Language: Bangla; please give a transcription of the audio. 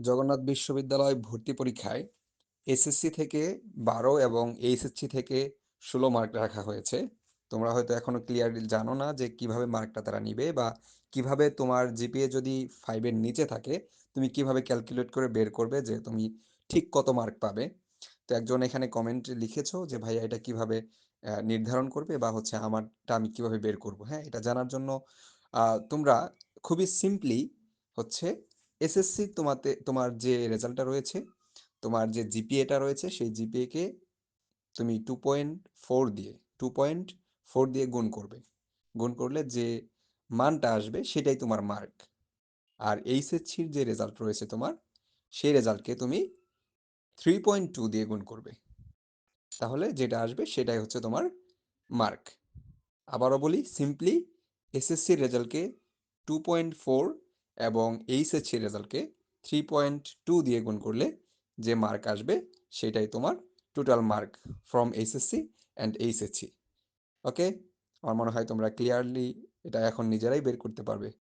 জগন্নাথ বিশ্ববিদ্যালয় ভর্তি পরীক্ষায় এসএসসি থেকে 12 এবং এইচএসসি থেকে 16 মার্ক রাখা হয়েছে। তোমরা হয়তো এখনো ক্লিয়ারলি জানো না যে কিভাবে মার্কটা তারা নিবে, বা কিভাবে তোমার জিপিএ যদি 5-এর নিচে থাকে তুমি কিভাবে ক্যালকুলেট করে বের করবে যে তুমি ঠিক কত মার্ক পাবে। তো একজন এখানে কমেন্ট লিখেছো যে ভাইয়া এটা কিভাবে নির্ধারণ করবে, বা হচ্ছে আমারটা আমি কিভাবে বের করব। হ্যাঁ, এটা জানার জন্য তোমরা খুবই সিম্পলি হচ্ছে এসএসসি তোমার যে রেজাল্টটা রয়েছে, তোমার যে জিপিএটা রয়েছে সেই জিপিএকে তুমি 2.4 দিয়ে গুণ করবে। গুণ করলে যে মানটা আসবে সেটাই তোমার মার্ক। আর এইচএসসির যে রেজাল্ট রয়েছে তোমার, সেই রেজাল্টকে তুমি 3.2 দিয়ে গুণ করবে। তাহলে যেটা আসবে সেটাই হচ্ছে তোমার মার্ক। আবারও বলি সিম্পলি, এসএসসির রেজাল্টকে 2.4 এবং এইচএসসির রেজাল্টকে 3.2 দিয়ে গুণ করলে যে মার্ক আসবে সেটাই তোমার total mark from HSC and HSC. Okay, আমার মনে হয় তোমরা ক্লিয়ারলি এটা এখন নিজেরাই বের করতে পারবে।